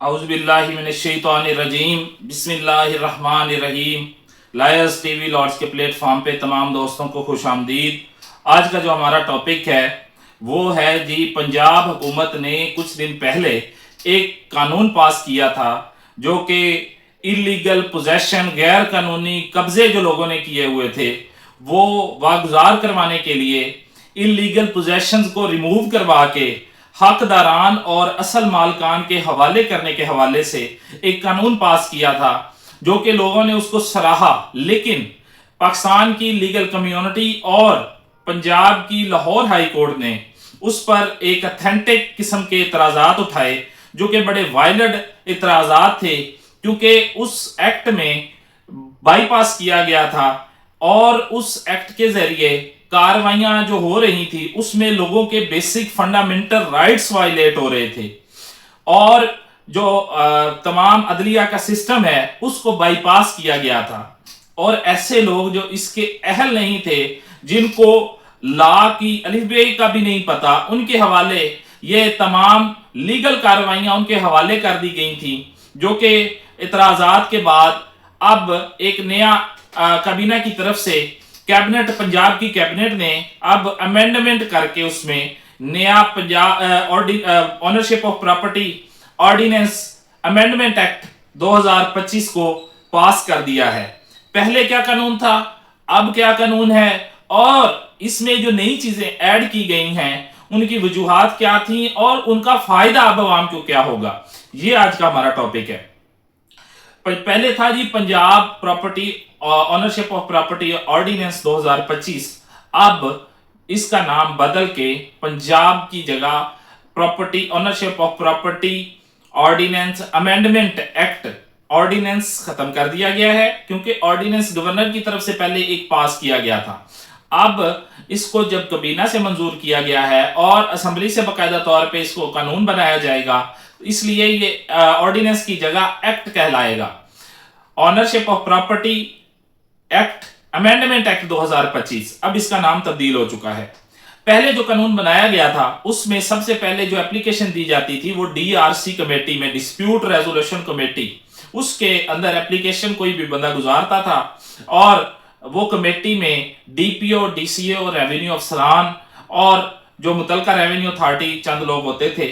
औज़ुबिल्लाहिमिनश्शैतानिर्रजीम बिस्मिल्लाहिर्रहमानिर्रहीम। Lawyers TV Lord's के platform पे तमाम दोस्तों को खुश आमदीद। आज का जो हमारा टॉपिक है वो है जी, पंजाब हुकूमत ने कुछ दिन पहले एक कानून पास किया था जो कि इलीगल पोजेशन, गैर कानूनी कब्जे जो लोगों ने किए हुए थे वो वागुजार करवाने के लिए इलीगल पोजेशंस को रिमूव करवा के हकदारान और असल मालकान के हवाले करने के हवाले से एक कानून पास किया था, जो कि लोगों ने उसको सराहा। लेकिन पाकिस्तान की लीगल कम्युनिटी और पंजाब की लाहौर हाई कोर्ट ने उस पर एक अथेंटिक किस्म के इतराज़ात उठाए, जो कि बड़े वायलेंट इतराज़ात थे, क्योंकि उस एक्ट में बाईपास किया गया था और उस एक्ट के जरिए कार्रवाइयां जो हो रही थी उसमें लोगों के बेसिक फंडामेंटल राइट्स वायलेट हो रहे थे और जो तमाम अदलिया का सिस्टम है उसको बाईपास किया गया था। और ऐसे लोग जो इसके अहल नहीं थे, जिनको लॉ की अलिफ-बे का भी नहीं पता, उनके हवाले ये तमाम लीगल कार्रवाइयां उनके हवाले कर दी गई थी, जो कि इतराज़ात के बाद अब एक नया काबीना की तरफ से कैबिनेट, पंजाब की कैबिनेट ने अब अमेंडमेंट करके उसमें नया Punjab ownership of property ordinance amendment act 2025 को पास कर दिया है। पहले क्या कानून था, अब क्या कानून है, और इसमें जो नई चीजें ऐड की गई हैं उनकी वजूहात क्या थी और उनका फायदा अब आवाम को क्या होगा, ये आज का हमारा टॉपिक है। पहले था जी Punjab property ownership of property ordinance 2025। अब इसका नाम बदल के पंजाब की जगह property ownership of property ordinance amendment act ordinance खत्म कर दिया गया है, क्योंकि ऑर्डिनेंस गवर्नर की तरफ से पहले एक पास किया गया था। अब इसको जब काबीना से मंजूर किया गया है और असेंबली से बाकायदा तौर पे इसको कानून बनाया जाएगा, इसलिए ये ऑर्डिनेंस की जगह एक्ट कहलाएगा। Ownership of property act amendment act 2025 अब इसका नाम तब्दील हो चुका है। पहले जो कानून बनाया गया था उसमें सबसे पहले जो एप्लीकेशन दी जाती थी वो डीआरसी कमेटी में, डिस्प्यूट रेजोल्यूशन कमेटी, उसके अंदर एप्लीकेशन कोई भी बंदा गुजारता था और वो कमेटी में डीपीओ, डीसीओ, रेवेन्यू अफसरान और जो मुतलका रेवेन्यू अथॉरिटी चंद लोग होते थे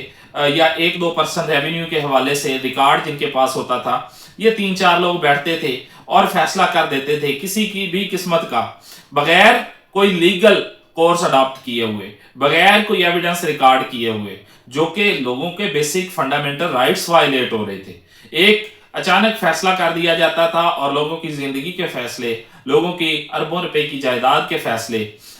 या 1-2% रेवेन्यू के हवाले से रिकॉर्ड जिनके पास होता था, ये 3-4 लोग बैठते थे और फैसला कर देते थे किसी की भी किस्मत का, बगैर कोई लीगल कोर्स अडॉप्ट किए हुए, बगैर कोई एविडेंस रिकॉर्ड किए हुए, जो कि लोगों के बेसिक फंडामेंटल राइट्स वायलेट हो रहे थे। एक अचानक फैसला कर दिया जाता था और लोगों की जिंदगी के फैसले, लोगों की अरबों रुपए की जायदाद के फैसले,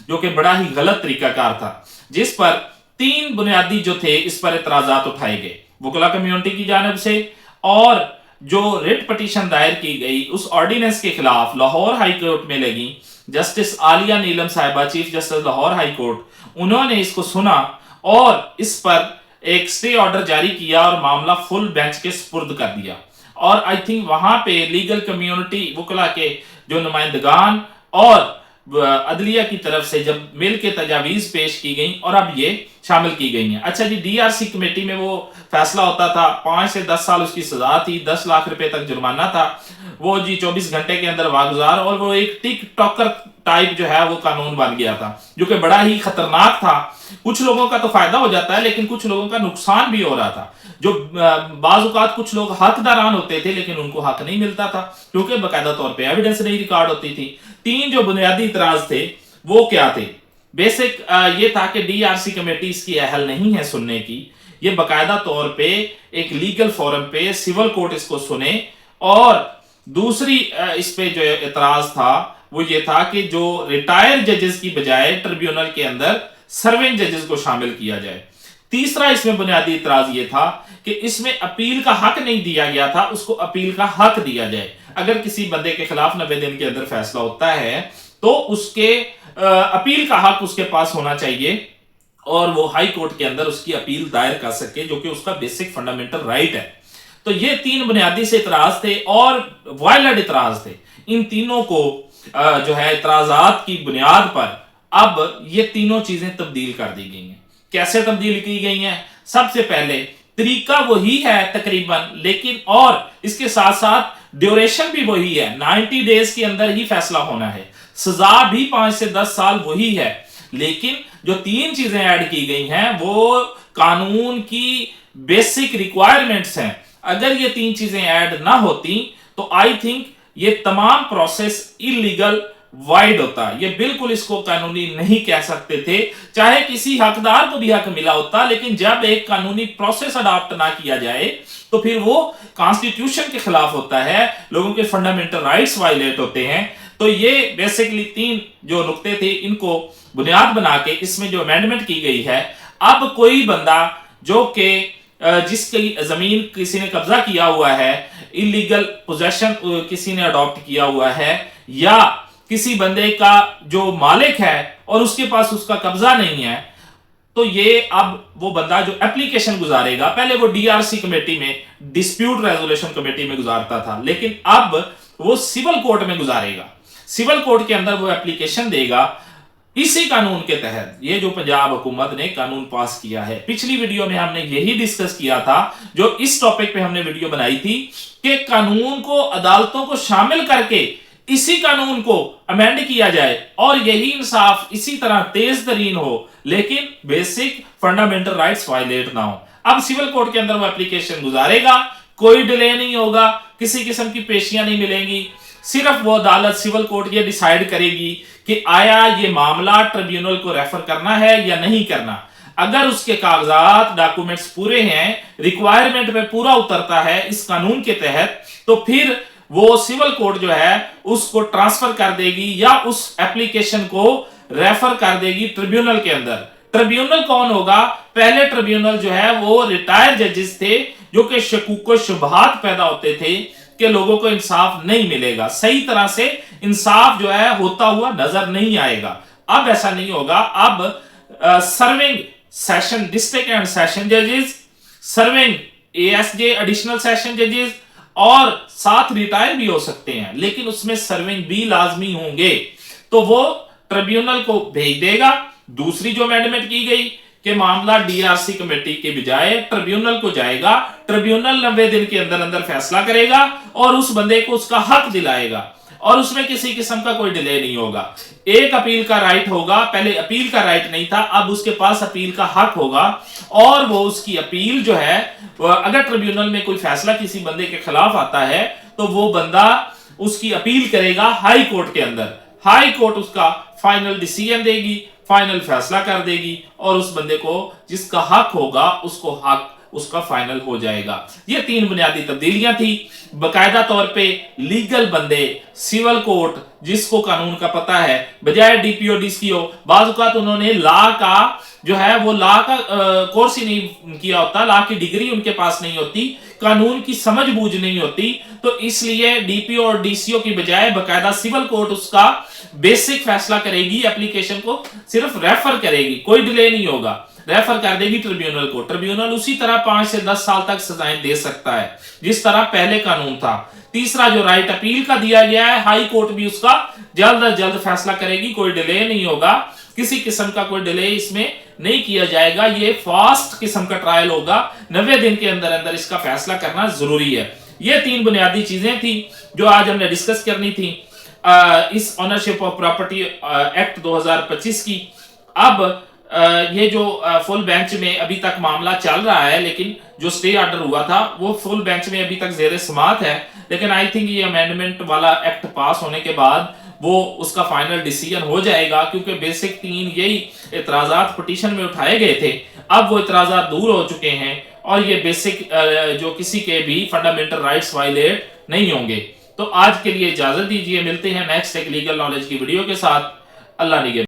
जो कि बड़ा ही गलत तरीकाकार था, जिस पर 3 बुनियादी जो थे इस पर इतराजात उठाए गए वकला कम्युनिटी की जानिब से, और जो रिट पटिशन दायर की गई उस ऑर्डिनेंस के खिलाफ लाहौर हाई कोर्ट में लगी। जस्टिस आलिया नीलम साहिबा, chief justice Lahore high court, उन्होंने इसको सुना और इस पर एक स्टे ऑर्डर जारी किया और मामला फुल बेंच के सुपुर्द कर दिया। और आई थिंक वहां पे लीगल कम्युनिटी, वकला के जो नुमाइंदगान और अदलिया की तरफ से जब मिल के तजावीज पेश की गई और अब ये शामिल की गई हैं। अच्छा जी, डीआरसी कमेटी में वो फैसला होता था, 5 से 10 साल उसकी सजा थी, 10 लाख रुपए तक जुर्माना था, वो जी 24 घंटे के अंदर वागुजार, और वो एक टिक टॉकर टाइप जो है वो कानून बन गया था, जो कि बड़ा ही खतरनाक था। कुछ लोगों का तो फायदा हो जाता है लेकिन कुछ लोगों का नुकसान भी हो रहा था। जो बाज़ औक़ात कुछ लोग हकदारान होते थे लेकिन उनको हक नहीं मिलता था, क्योंकि बाकायदा तौर पे एविडेंस नहीं रिकॉर्ड होती थी। 3 जो बुनियादी इतराज थे वो क्या थे? बेसिक ये था कि डीआरसी कमेटी इसकी अहल नहीं है सुनने की, ये बाकायदा तौर पे एक लीगल फोरम पे सिविल कोर्ट इसको सुने। और दूसरी इस पे जो इतराज था वो ये था कि जो रिटायर्ड जजेस की बजाय ट्रिब्यूनल के अंदर सर्विंग जजेस को शामिल किया जाए। तीसरा इसमें बुनियादी इतराज ये था कि इसमें अपील का हक नहीं दिया गया था, उसको अपील का हक दिया जाए। अगर किसी बंदे के खिलाफ 90 दिन के अंदर फैसला होता है तो उसके अपील का हक उसके पास होना चाहिए और वो हाई कोर्ट के अंदर उसकी अपील दायर कर सके, जो कि उसका बेसिक फंडामेंटल राइट है। तो ये 3 बुनियादी से इतराज थे और वायलेंट इतराज थे। इन तीनों को जो है इतराजात की बुनियाद पर अब ये तीनों चीजें तब्दील कर दी गई हैं। कैसे तब्दील की गई हैं? सबसे पहले तरीका वही है तकरीबन, लेकिन और इसके साथ साथ ड्यूरेशन भी वही है, 90 डेज के अंदर ही फैसला होना है। सजा भी 5 से 10 साल वही है, लेकिन जो 3 चीजें ऐड की गई हैं वो कानून की बेसिक रिक्वायरमेंट्स हैं। अगर ये 3 चीजें ऐड ना होती तो आई थिंक ये तमाम प्रोसेस इलीगल वाइड होता। ये बिल्कुल इसको कानूनी नहीं कह सकते थे, चाहे किसी हकदार को भी हक मिला होता, लेकिन जब एक कानूनी प्रोसेस अडॉप्ट ना किया जाए तो फिर वो कॉन्स्टिट्यूशन के खिलाफ होता है, लोगों के फंडामेंटल राइट्स वायलेट होते हैं। तो ये बेसिकली 3 जो नुक्ते थे इनको बुनियाद बना के इसमें जो अमेंडमेंट की गई है, अब कोई बंदा जो कि जिसकी जमीन किसी ने कब्जा किया हुआ है, इलीगल पोजेशन किसी ने अडॉप्ट किया हुआ है, या किसी बंदे का जो मालिक है और उसके पास उसका कब्जा नहीं है, तो ये अब वो बंदा जो एप्लीकेशन गुजारेगा, पहले वो डीआरसी कमेटी में, डिस्प्यूट रेजोल्यूशन कमेटी में गुजारता था, लेकिन अब वो सिविल कोर्ट में गुजारेगा। सिविल कोर्ट के अंदर वो एप्लीकेशन देगा इसी कानून के तहत। ये जो पंजाब हुकूमत ने कानून पास किया है, पिछली वीडियो में हमने यही डिस्कस किया था, जो इस टॉपिक पे हमने वीडियो बनाई थी कि कानून को अदालतों को शामिल करके इसी कानून को अमेंड किया जाए और यही इंसाफ इसी तरह तेज तरीन हो, लेकिन बेसिक फंडामेंटल राइट्स वायलेट ना हो। अब सिविल कोर्ट के अंदर वो एप्लीकेशन गुजारेगा, कोई डिले नहीं होगा, किसी किस्म की पेशियां नहीं मिलेंगी, सिर्फ वो अदालत सिविल कोर्ट ये डिसाइड करेगी कि आया ये मामला ट्रिब्यूनल को रेफर करना है या नहीं करना। अगर उसके कागजात डॉक्यूमेंट्स पूरे हैं, रिक्वायरमेंट पे पूरा उतरता है इस कानून के तहत, तो फिर वो सिविल कोर्ट जो है उसको ट्रांसफर कर देगी या उस एप्लीकेशन को रेफर कर देगी ट्रिब्यूनल के अंदर। ट्रिब्यूनल कौन होगा? पहले ट्रिब्यूनल जो है वो रिटायर्ड जजेस थे, जो कि शकूक शुबहात पैदा होते थे कि लोगों को इंसाफ नहीं मिलेगा, सही तरह से इंसाफ जो है होता हुआ नजर नहीं आएगा। अब ऐसा नहीं होगा। अब serving session district and session जजेस, सर्विंग एएसजे एडिशनल सेशन जजेस, और साथ रिटायर भी हो सकते हैं, लेकिन उसमें सर्विंग भी लाजमी होंगे, तो वो ट्रिब्यूनल को भेज देगा। दूसरी जो अमेंडमेंट की गई कि मामला डीआरसी कमेटी के बजाय ट्रिब्यूनल को जाएगा, ट्रिब्यूनल 90 दिन के अंदर अंदर फैसला करेगा और उस बंदे को उसका हक दिलाएगा, और उसमें किसी किस्म का कोई डिले नहीं होगा। एक अपील का राइट होगा, पहले अपील का राइट नहीं था, अब उसके पास अपील का हक होगा, और वो उसकी अपील जो है, अगर ट्रिब्यूनल में कोई फैसला किसी बंदे के खिलाफ आता है तो वो बंदा उसकी अपील करेगा हाई कोर्ट के अंदर। हाई कोर्ट उसका फाइनल डिसीजन देगी, फाइनल फैसला कर देगी, और उस बंदे को जिसका हक होगा उसको हक उसका फाइनल हो जाएगा। ये 3 बुनियादी तब्दीलियां थी। बकायदा तौर पे लीगल बंदे सिविल कोर्ट, जिसको कानून का पता है, बजाय डीपीओ डीसीओ, बाज़ औक़ात उन्होंने लॉ का जो है वो लॉ का कोर्स ही नहीं किया होता, लॉ की डिग्री उनके पास नहीं होती, कानून की समझ बूझ नहीं होती, तो इसलिए डीपीओ और डीसीओ की बजाय बकायदा सिविल कोर्ट उसका बेसिक फैसला करेगी, एप्लीकेशन को सिर्फ रेफर करेगी, कोई डिले नहीं होगा, रेफर कर देगी ट्रिब्यूनल को। ट्रिब्यूनल उसी तरह 5 से 10 साल तक सजाएं दे सकता है जिस तरह पहले कानून था। तीसरा जो राइट अपील का दिया गया है, हाई कोर्ट भी उसका जल्द अज जल्द फैसला करेगी, कोई डिले नहीं होगा, किसी किस्म का कोई डिले इसमें नहीं किया जाएगा। ये फास्ट किस्म का ट्रायल होगा, 90 दिन के अंदर अंदर इसका फैसला करना जरूरी है। ये 3 बुनियादी चीजें थी जो आज हमने डिस्कस करनी थी इस ऑनरशिप ऑफ प्रॉपर्टी एक्ट 2025 की। अब ये जो फुल बेंच में अभी तक मामला चल रहा है, लेकिन जो स्टे ऑर्डर हुआ था वो फुल बेंच में अभी तक ज़ेरे समाअत है, लेकिन आई थिंक ये अमेंडमेंट वाला एक्ट पास होने के बाद वो उसका फाइनल डिसीजन हो जाएगा, क्योंकि बेसिक 3 यही एतराज़ात पिटीशन में उठाए गए थे, अब वो एतराज़ात दूर हो चुके हैं और ये बेसिक जो किसी के भी फंडामेंटल राइट्स वायलेट नहीं होंगे। तो आज के लिए इजाजत दीजिए, मिलते हैं नेक्स्ट एक लीगल नॉलेज की वीडियो के साथ। अल्लाह निगहबान।